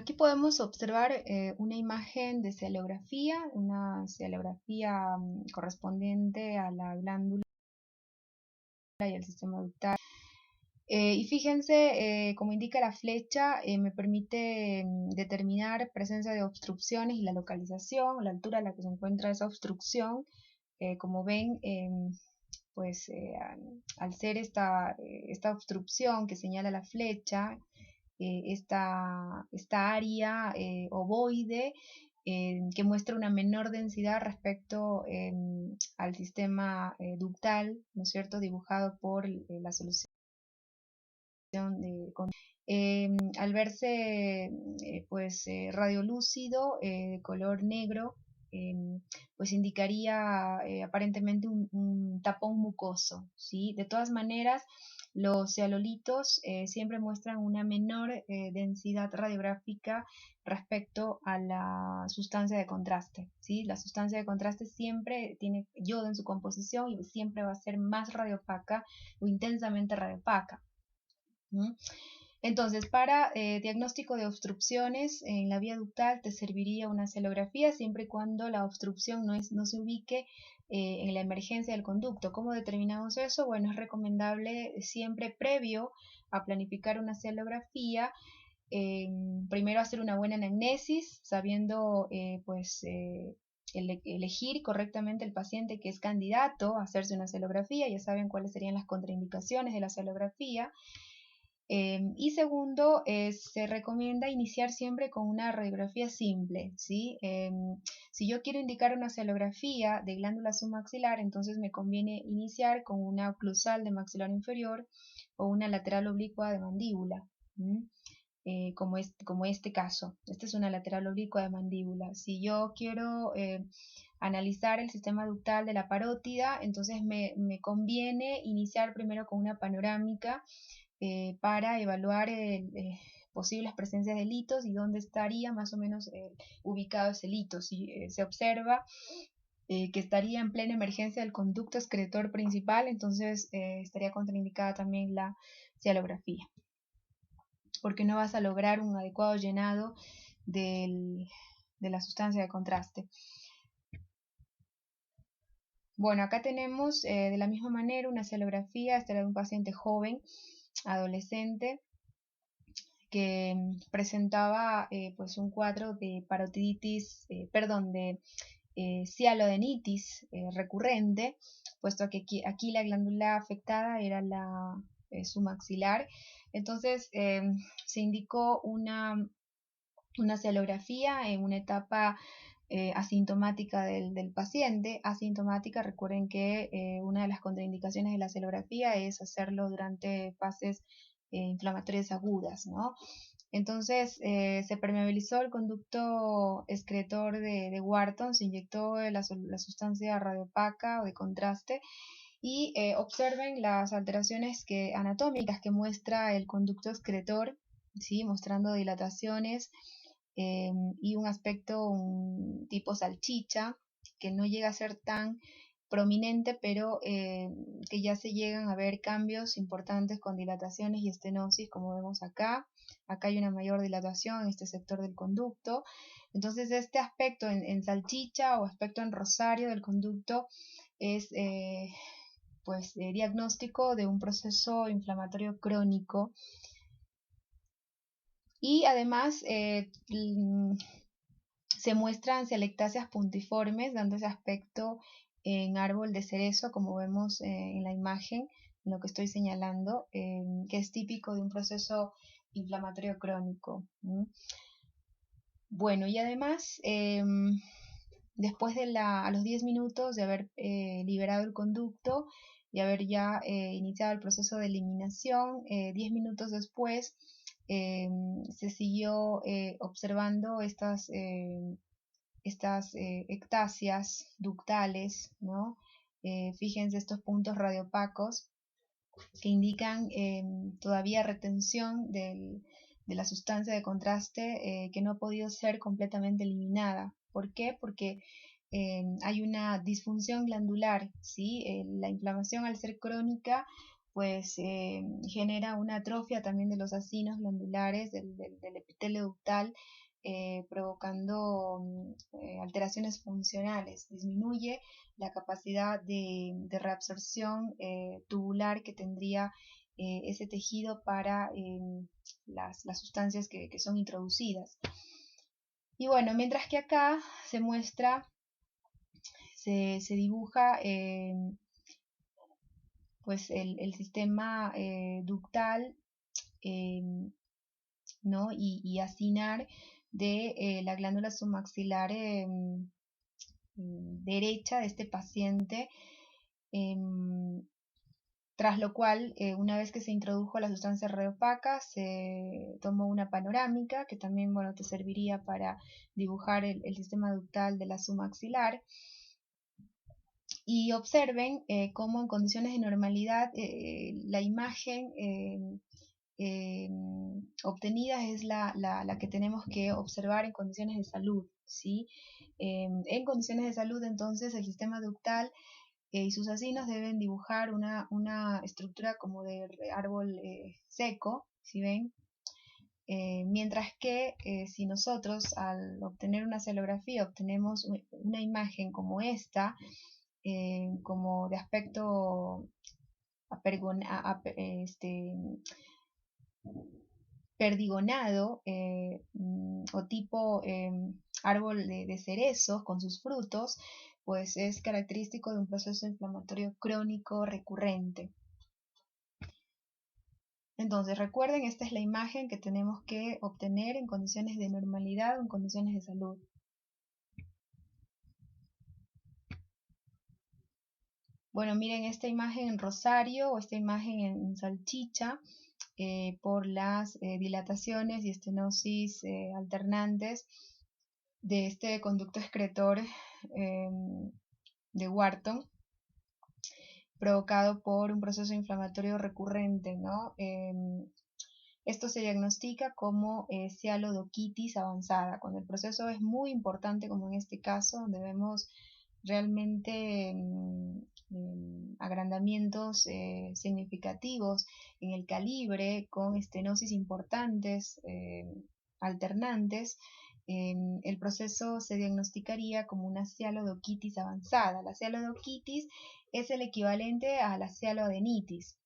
Aquí podemos observar una imagen de una cialografía correspondiente a la glándula y al sistema ductal. Y fíjense, como indica la flecha, me permite determinar presencia de obstrucciones y la localización, la altura a la que se encuentra esa obstrucción. Como ven, pues al ser esta obstrucción que señala la flecha, esta área ovoide que muestra una menor densidad respecto al sistema ductal, ¿no es cierto?, dibujado por la solución al verse radiolúcido, color negro, pues indicaría aparentemente un tapón mucoso, ¿sí? De todas maneras, los cealolitos siempre muestran una menor densidad radiográfica respecto a la sustancia de contraste, ¿sí? La sustancia de contraste siempre tiene yodo en su composición y siempre va a ser más radiopaca o intensamente radiopaca. Entonces, para diagnóstico de obstrucciones en la vía ductal te serviría una cialografía siempre y cuando la obstrucción no se ubique en la emergencia del conducto. ¿Cómo determinamos eso? Bueno, es recomendable siempre previo a planificar una cialografía, primero hacer una buena anamnesis, sabiendo elegir correctamente el paciente que es candidato a hacerse una cialografía. Ya saben cuáles serían las contraindicaciones de la cialografía. Y segundo, se recomienda iniciar siempre con una radiografía simple, ¿sí? Si yo quiero indicar una cialografía de glándula submaxilar, entonces me conviene iniciar con una oclusal de maxilar inferior o una lateral oblicua de mandíbula, como este caso. Esta es una lateral oblicua de mandíbula. Si yo quiero analizar el sistema ductal de la parótida, entonces me conviene iniciar primero con una panorámica para evaluar posibles presencias de litos y dónde estaría más o menos ubicado ese lito. Si se observa que estaría en plena emergencia del conducto excretor principal, entonces estaría contraindicada también la cialografía, porque no vas a lograr un adecuado llenado de la sustancia de contraste. Bueno, acá tenemos de la misma manera una cialografía. Esta era de un paciente joven, adolescente, que presentaba pues un cuadro de parotiditis, de cialodenitis recurrente, puesto que aquí la glándula afectada era la submaxilar. Entonces se indicó una cialografía en una etapa asintomática del paciente. Asintomática, recuerden que una de las contraindicaciones de la cialografía es hacerlo durante fases inflamatorias agudas, ¿no? Entonces se permeabilizó el conducto excretor de Wharton, se inyectó la sustancia radiopaca o de contraste, y observen las alteraciones anatómicas que muestra el conducto excretor, ¿sí? Mostrando dilataciones y un aspecto tipo salchicha, que no llega a ser tan prominente, pero que ya se llegan a ver cambios importantes con dilataciones y estenosis, como vemos acá. Acá hay una mayor dilatación en este sector del conducto. Entonces este aspecto en salchicha o aspecto en rosario del conducto es diagnóstico de un proceso inflamatorio crónico. Y además se muestran cialectasias puntiformes, dando ese aspecto en árbol de cerezo, como vemos en la imagen, en lo que estoy señalando, que es típico de un proceso inflamatorio crónico. Bueno, y además, después a los 10 minutos de haber liberado el conducto y haber ya iniciado el proceso de eliminación, 10 minutos después se siguió observando estas ectasias ductales, ¿no? Fíjense estos puntos radiopacos que indican todavía retención de la sustancia de contraste que no ha podido ser completamente eliminada. ¿Por qué? Porque hay una disfunción glandular, ¿sí? La inflamación, al ser crónica, pues genera una atrofia también de los acinos glandulares del epitelio ductal, provocando alteraciones funcionales. Disminuye la capacidad de reabsorción tubular que tendría ese tejido para las sustancias que son introducidas. Y bueno, mientras que acá se muestra, se dibuja pues el sistema ductal, ¿no? y acinar de la glándula submaxilar derecha de este paciente, tras lo cual, una vez que se introdujo la sustancia reopaca, se tomó una panorámica que también, bueno, te serviría para dibujar el sistema ductal de la submaxilar. Y observen cómo en condiciones de normalidad la imagen obtenida es la que tenemos que observar en condiciones de salud, ¿sí? En condiciones de salud, entonces, el sistema ductal y sus acinos deben dibujar una estructura como de árbol seco, ¿sí ven? Mientras que si nosotros al obtener una celografía obtenemos una imagen como esta, como de aspecto perdigonado o tipo árbol de cerezos con sus frutos, pues es característico de un proceso inflamatorio crónico recurrente. Entonces recuerden, esta es la imagen que tenemos que obtener en condiciones de normalidad o en condiciones de salud. Bueno, miren esta imagen en rosario o esta imagen en salchicha, por las dilataciones y estenosis alternantes de este conducto excretor de Wharton, provocado por un proceso inflamatorio recurrente, ¿no? Esto se diagnostica como cialodoquitis avanzada, cuando el proceso es muy importante, como en este caso, donde vemos realmente agrandamientos significativos en el calibre, con estenosis importantes, alternantes. El proceso se diagnosticaría como una cialodoquitis avanzada. La cialodoquitis es el equivalente a la cialoadenitis.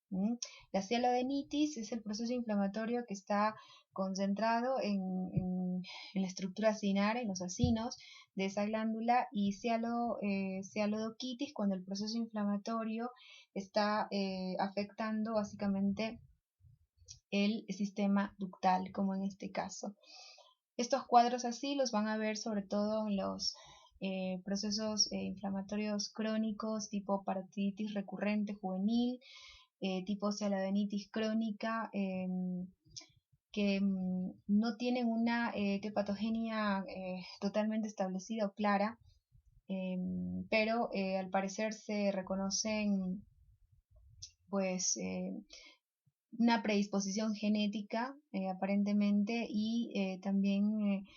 La cialoadenitis es el proceso inflamatorio que está concentrado en la estructura acinar, en los acinos de esa glándula, y cialodoquitis cuando el proceso inflamatorio está afectando básicamente el sistema ductal, como en este caso. Estos cuadros así los van a ver sobre todo en los procesos inflamatorios crónicos tipo parotiditis recurrente juvenil, tipo cialoadenitis crónica, que no tienen una etiopatogenia totalmente establecida o clara, pero al parecer se reconocen pues una predisposición genética aparentemente, y también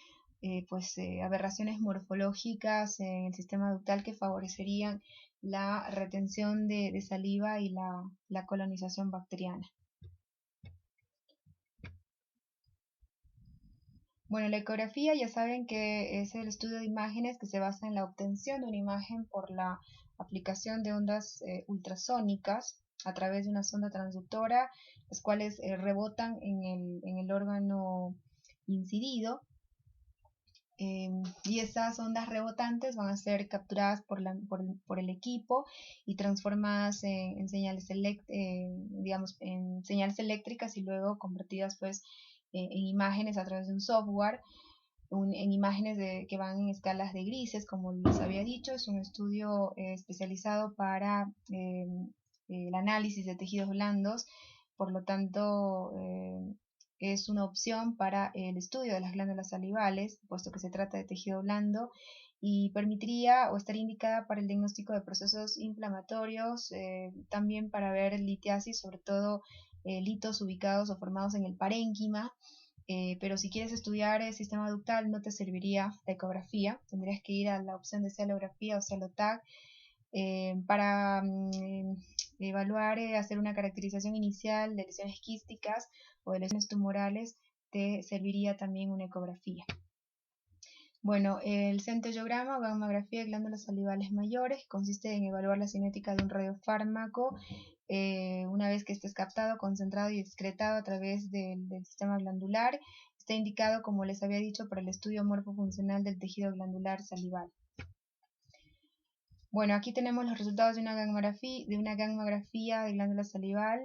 pues aberraciones morfológicas en el sistema ductal que favorecerían la retención de saliva y la colonización bacteriana. Bueno, la ecografía ya saben que es el estudio de imágenes que se basa en la obtención de una imagen por la aplicación de ondas ultrasónicas a través de una sonda transductora, las cuales rebotan en el órgano incidido, y esas ondas rebotantes van a ser capturadas por el equipo y transformadas en señales en señales eléctricas, y luego convertidas pues en imágenes a través de un software, en imágenes que van en escalas de grises. Como les había dicho, es un estudio especializado para el análisis de tejidos blandos, por lo tanto es una opción para el estudio de las glándulas salivales, puesto que se trata de tejido blando, y permitiría o estaría indicada para el diagnóstico de procesos inflamatorios, también para ver litiasis, sobre todo litos ubicados o formados en el parénquima. Pero si quieres estudiar el sistema ductal no te serviría la ecografía, tendrías que ir a la opción de cialografía o cialotag, Para evaluar, hacer una caracterización inicial de lesiones quísticas o de lesiones tumorales, te serviría también una ecografía. Bueno, el centellograma o gammagrafía de glándulas salivales mayores consiste en evaluar la cinética de un radiofármaco una vez que esté captado, concentrado y excretado a través del sistema glandular. Está indicado, como les había dicho, para el estudio morfofuncional del tejido glandular salival. Bueno, aquí tenemos los resultados de una gammagrafía de glándula salival.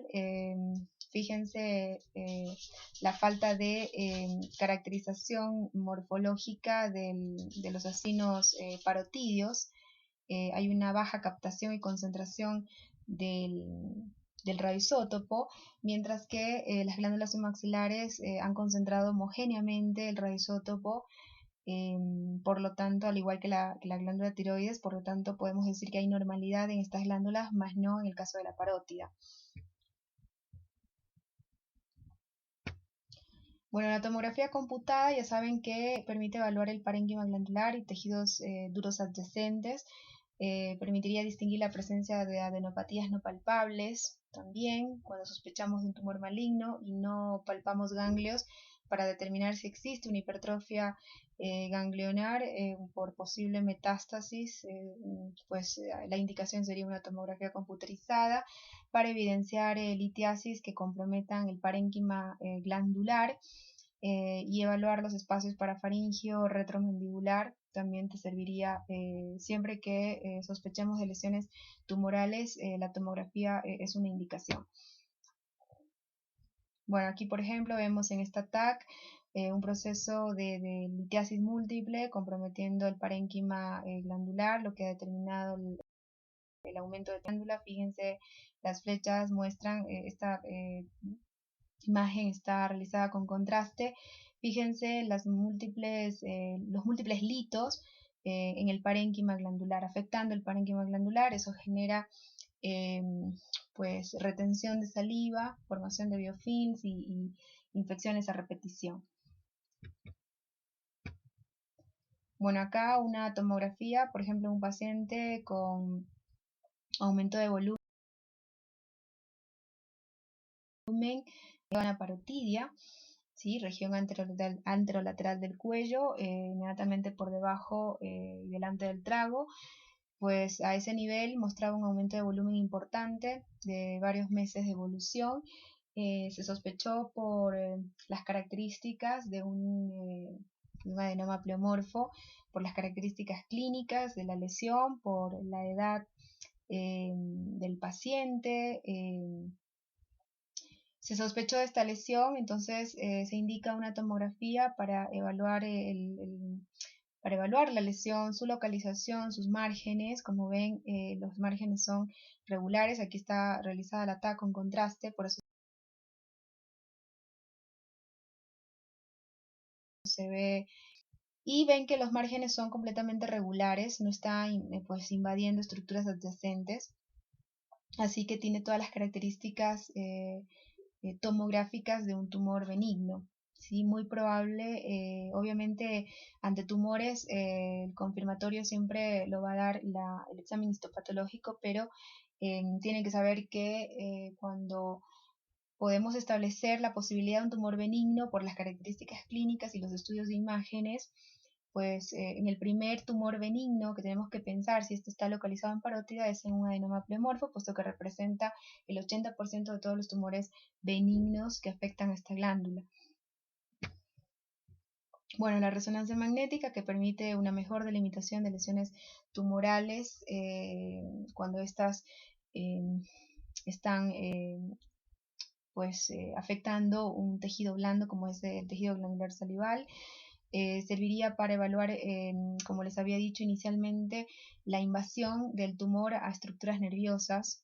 Fíjense la falta de caracterización morfológica de los acinos parotidios. Hay una baja captación y concentración del radioisótopo, mientras que las glándulas submaxilares han concentrado homogéneamente el radioisótopo. Por lo tanto, al igual que la glándula tiroides, por lo tanto podemos decir que hay normalidad en estas glándulas, más no en el caso de la parótida. Bueno, la tomografía computada ya saben que permite evaluar el parénquima glandular y tejidos duros adyacentes. Permitiría distinguir la presencia de adenopatías no palpables también cuando sospechamos de un tumor maligno y no palpamos ganglios para determinar si existe una hipertrofia ganglionar por posible metástasis, pues la indicación sería una tomografía computarizada para evidenciar litiasis que comprometan el parénquima glandular y evaluar los espacios parafaringio, retromandibular. También te serviría siempre que sospechemos de lesiones tumorales, la tomografía es una indicación. Bueno, aquí por ejemplo vemos en esta TAC un proceso de litiasis múltiple comprometiendo el parénquima glandular, lo que ha determinado el aumento de glándula. Fíjense, las flechas muestran esta imagen está realizada con contraste. Fíjense los múltiples litos en el parénquima glandular, afectando el parénquima glandular. Eso genera pues retención de saliva, formación de biofilms y infecciones a repetición. Bueno, acá una tomografía, por ejemplo, un paciente con aumento de volumen, una parotidia, ¿sí? Región anterolateral del cuello, inmediatamente por debajo y delante del trago. Pues a ese nivel mostraba un aumento de volumen importante de varios meses de evolución. Se sospechó por las características de un adenoma pleomorfo, por las características clínicas de la lesión, por la edad del paciente. Se sospechó de esta lesión, entonces se indica una tomografía para evaluar para evaluar la lesión, su localización, sus márgenes. Como ven, los márgenes son regulares. Aquí está realizada la TAC con contraste, por eso se ve. Y ven que los márgenes son completamente regulares, no está pues invadiendo estructuras adyacentes. Así que tiene todas las características tomográficas de un tumor benigno. ¿Sí? Muy probable, obviamente ante tumores el confirmatorio siempre lo va a dar el examen histopatológico, pero tienen que saber que cuando podemos establecer la posibilidad de un tumor benigno por las características clínicas y los estudios de imágenes, pues en el primer tumor benigno que tenemos que pensar si este está localizado en parótida es en un adenoma pleomorfo, puesto que representa el 80% de todos los tumores benignos que afectan a esta glándula. Bueno, la resonancia magnética que permite una mejor delimitación de lesiones tumorales cuando estas están pues afectando un tejido blando como es el tejido glandular salival. Serviría para evaluar, como les había dicho inicialmente, la invasión del tumor a estructuras nerviosas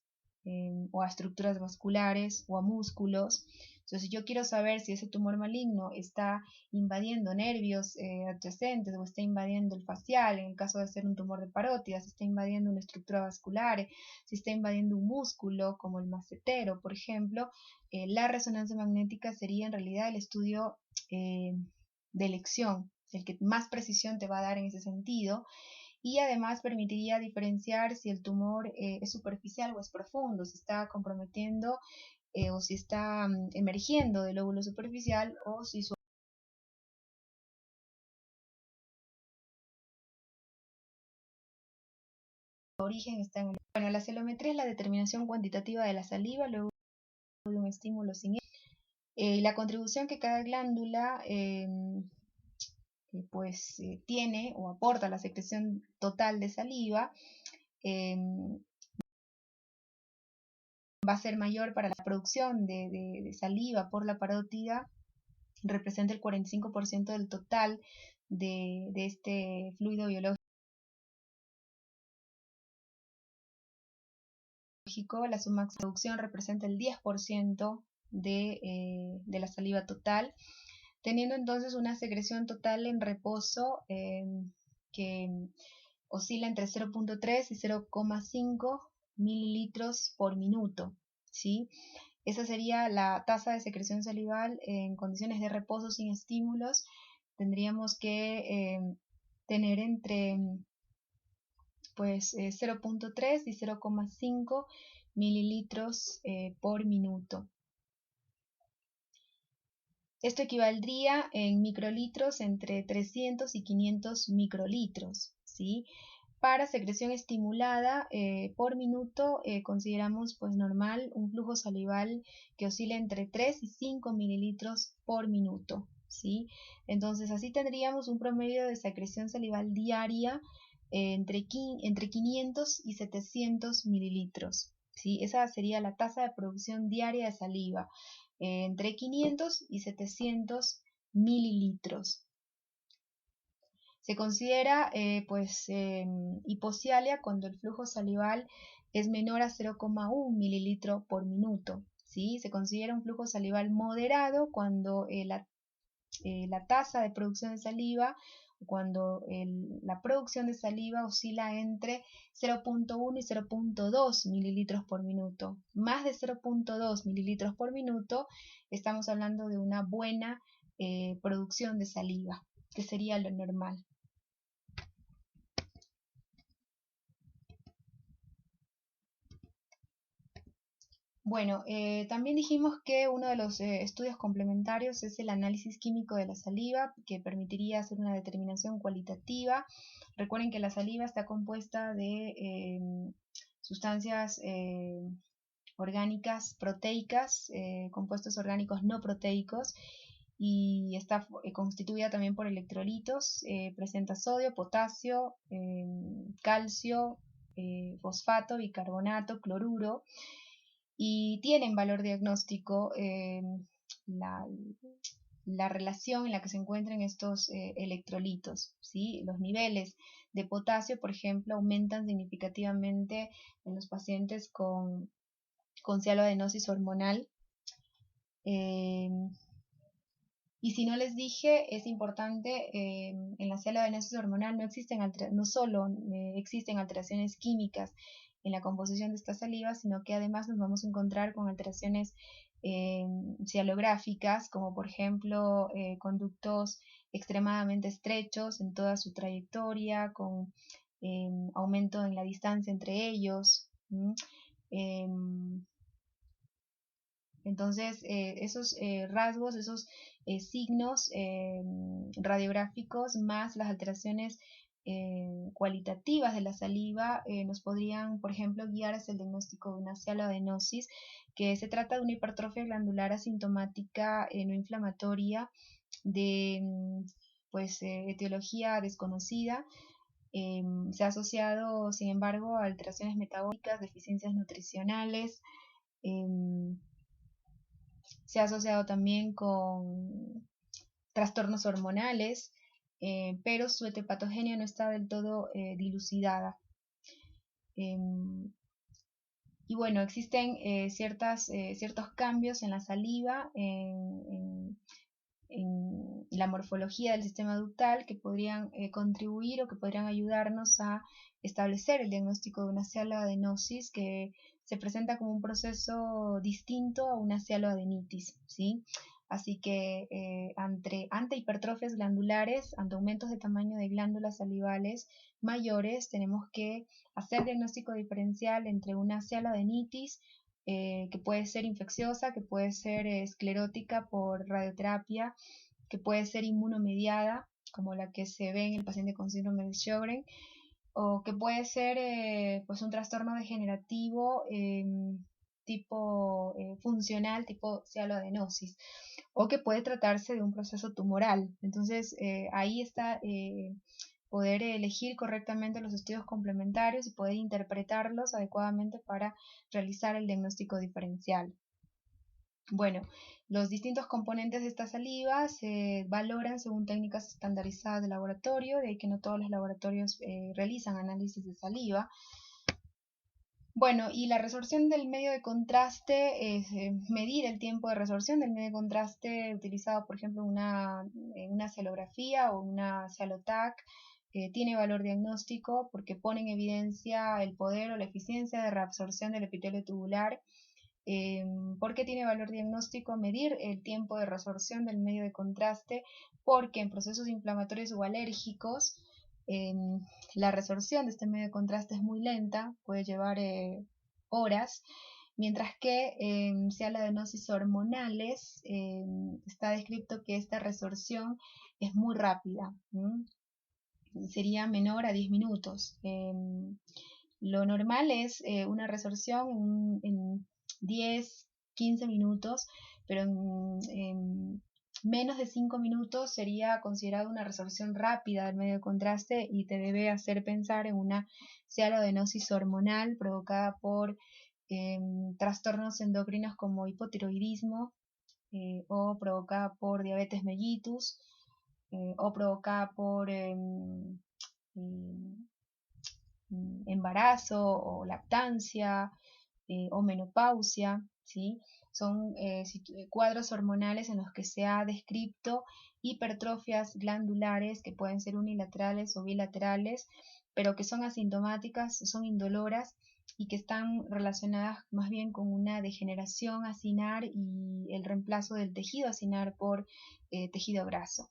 o a estructuras vasculares o a músculos. Entonces, si yo quiero saber si ese tumor maligno está invadiendo nervios adyacentes o está invadiendo el facial, en el caso de ser un tumor de parótida, si está invadiendo una estructura vascular, si está invadiendo un músculo como el macetero, por ejemplo, la resonancia magnética sería en realidad el estudio de elección, el que más precisión te va a dar en ese sentido. y además permitiría diferenciar si el tumor es superficial o es profundo, si está comprometiendo o si está emergiendo del lóbulo superficial o si su origen está en el... Bueno, la celometría es la determinación cuantitativa de la saliva luego de un estímulo sin la contribución que cada glándula tiene o aporta a la secreción total de saliva va a ser mayor para la producción de saliva por la parótida, representa el 45% del total de este fluido biológico. La submaxproducción representa el 10% de la saliva total, teniendo entonces una secreción total en reposo que oscila entre 0.3 y 0,5 mililitros por minuto, ¿sí? Esa sería la tasa de secreción salival en condiciones de reposo sin estímulos. Tendríamos que tener entre 0.3 y 0,5 mililitros por minuto. Esto equivaldría en microlitros entre 300 y 500 microlitros, ¿sí? Para secreción estimulada por minuto consideramos normal un flujo salival que oscila entre 3 y 5 mililitros por minuto, ¿sí? Entonces así tendríamos un promedio de secreción salival diaria entre 500 y 700 mililitros, ¿sí? Esa sería la tasa de producción diaria de saliva, entre 500 y 700 mililitros. Se considera hipocialia cuando el flujo salival es menor a 0,1 mililitro por minuto, ¿sí? Se considera un flujo salival moderado cuando la tasa de producción de saliva, cuando la producción de saliva oscila entre 0.1 y 0.2 mililitros por minuto. Más de 0.2 mililitros por minuto, estamos hablando de una buena producción de saliva, que sería lo normal. Bueno, también dijimos que uno de los estudios complementarios es el análisis químico de la saliva, que permitiría hacer una determinación cualitativa. Recuerden que la saliva está compuesta de sustancias orgánicas proteicas, compuestos orgánicos no proteicos, y está constituida también por electrolitos, presenta sodio, potasio, calcio, fosfato, bicarbonato, cloruro, y tienen valor diagnóstico la relación en la que se encuentran estos electrolitos, ¿sí? Los niveles de potasio, por ejemplo, aumentan significativamente en los pacientes con cialoadenosis hormonal. Y si no les dije, es importante, en la cialoadenosis hormonal no solo existen alteraciones químicas en la composición de esta saliva, sino que además nos vamos a encontrar con alteraciones cialográficas, como por ejemplo conductos extremadamente estrechos en toda su trayectoria, con aumento en la distancia entre ellos. Entonces, esos rasgos, esos signos radiográficos más las alteraciones cualitativas de la saliva nos podrían, por ejemplo, guiar hacia el diagnóstico de una cialoadenosis, que se trata de una hipertrofia glandular asintomática no inflamatoria de etiología desconocida. Se ha asociado, sin embargo, a alteraciones metabólicas, deficiencias nutricionales. Se ha asociado también con trastornos hormonales, pero su etepatogenia no está del todo dilucidada. Y bueno, existen ciertos cambios en la saliva, en la morfología del sistema ductal, que podrían contribuir o que podrían ayudarnos a establecer el diagnóstico de una cialoadenosis, que se presenta como un proceso distinto a una cialoadenitis, ¿sí? Así que ante hipertrofias glandulares, ante aumentos de tamaño de glándulas salivales mayores, tenemos que hacer diagnóstico diferencial entre una cialodenitis, que puede ser infecciosa, que puede ser esclerótica por radioterapia, que puede ser inmunomediada, como la que se ve en el paciente con síndrome de Sjögren, o que puede ser pues un trastorno degenerativo tipo funcional, tipo cialodenosis, o que puede tratarse de un proceso tumoral. Entonces ahí está poder elegir correctamente los estudios complementarios y poder interpretarlos adecuadamente para realizar el diagnóstico diferencial. Bueno, los distintos componentes de esta saliva se valoran según técnicas estandarizadas de laboratorio, de ahí que no todos los laboratorios realizan análisis de saliva. Bueno, y la resorción del medio de contraste es medir el tiempo de resorción del medio de contraste utilizado, por ejemplo, en una cialografía o una cialoTAC. Tiene valor diagnóstico porque pone en evidencia el poder o la eficiencia de reabsorción del epitelio tubular. ¿Por qué tiene valor diagnóstico? Medir el tiempo de resorción del medio de contraste, porque en procesos inflamatorios o alérgicos la resorción de este medio de contraste es muy lenta, puede llevar horas, mientras que cialodenosis hormonales está descrito que esta resorción es muy rápida, sería menor a 10 minutos. Lo normal es una resorción en 10, 15 minutos, pero en menos de 5 minutos sería considerado una resorción rápida del medio de contraste y te debe hacer pensar en una cialodenosis hormonal provocada por trastornos endocrinos como hipotiroidismo o provocada por diabetes mellitus o provocada por embarazo o lactancia o menopausia, ¿sí? Son cuadros hormonales en los que se ha descrito hipertrofias glandulares que pueden ser unilaterales o bilaterales, pero que son asintomáticas, son indoloras y que están relacionadas más bien con una degeneración acinar y el reemplazo del tejido acinar por tejido graso.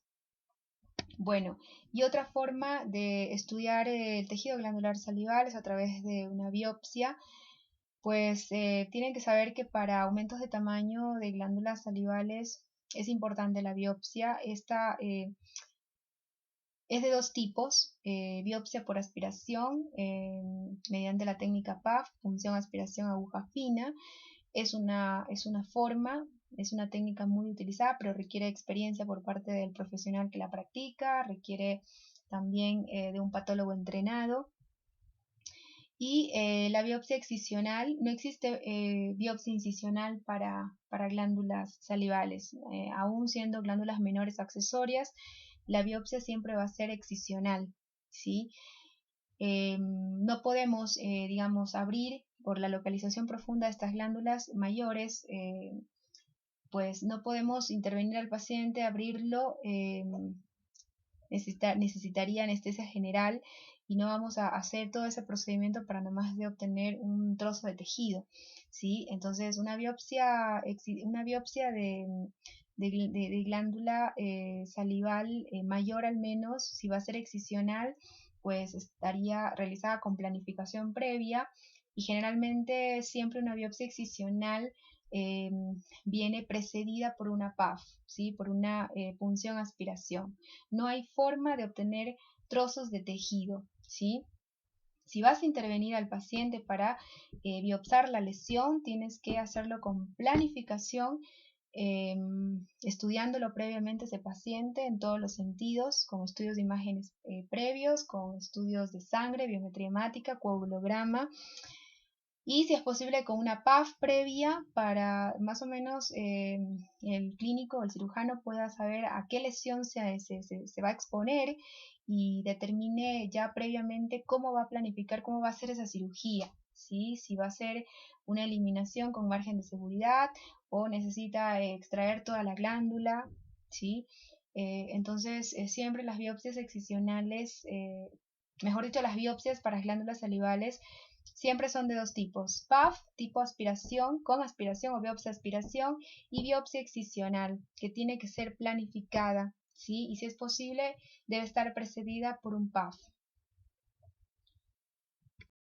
Bueno, y otra forma de estudiar el tejido glandular salival es a través de una biopsia. Pues tienen que saber que para aumentos de tamaño de glándulas salivales es importante la biopsia. Esta es de dos tipos: biopsia por aspiración mediante la técnica PAF, punción aspiración aguja fina. Es una forma, es una técnica muy utilizada, pero requiere experiencia por parte del profesional que la practica, requiere también de un patólogo entrenado. Y la biopsia excisional, no existe biopsia incisional para glándulas salivales, aún siendo glándulas menores accesorias, la biopsia siempre va a ser excisional, ¿sí? No podemos, digamos, abrir por la localización profunda de estas glándulas mayores, pues no podemos intervenir al paciente, abrirlo, necesitaría anestesia general y no vamos a hacer todo ese procedimiento para nada más de obtener un trozo de tejido, ¿sí? Entonces una biopsia de glándula salival mayor al menos, si va a ser excisional, pues estaría realizada con planificación previa y generalmente siempre una biopsia excisional viene precedida por una PAF, ¿sí? Por una punción aspiración. No hay forma de obtener trozos de tejido, ¿sí? Si vas a intervenir al paciente para biopsar la lesión, tienes que hacerlo con planificación, estudiándolo previamente ese paciente en todos los sentidos, con estudios de imágenes previos, con estudios de sangre, biometría hemática, coagulograma, y si es posible con una PAF previa para más o menos el clínico o el cirujano pueda saber a qué lesión se va a exponer y determine ya previamente cómo va a planificar, cómo va a ser esa cirugía, ¿sí? Si va a ser una eliminación con margen de seguridad o necesita extraer toda la glándula, ¿sí? Entonces siempre las biopsias excisionales, mejor dicho, las biopsias para glándulas salivales Siempre son de dos tipos: PAF, tipo aspiración, con aspiración o biopsia aspiración, y biopsia excisional, que tiene que ser planificada, ¿sí? Y si es posible, debe estar precedida por un PAF.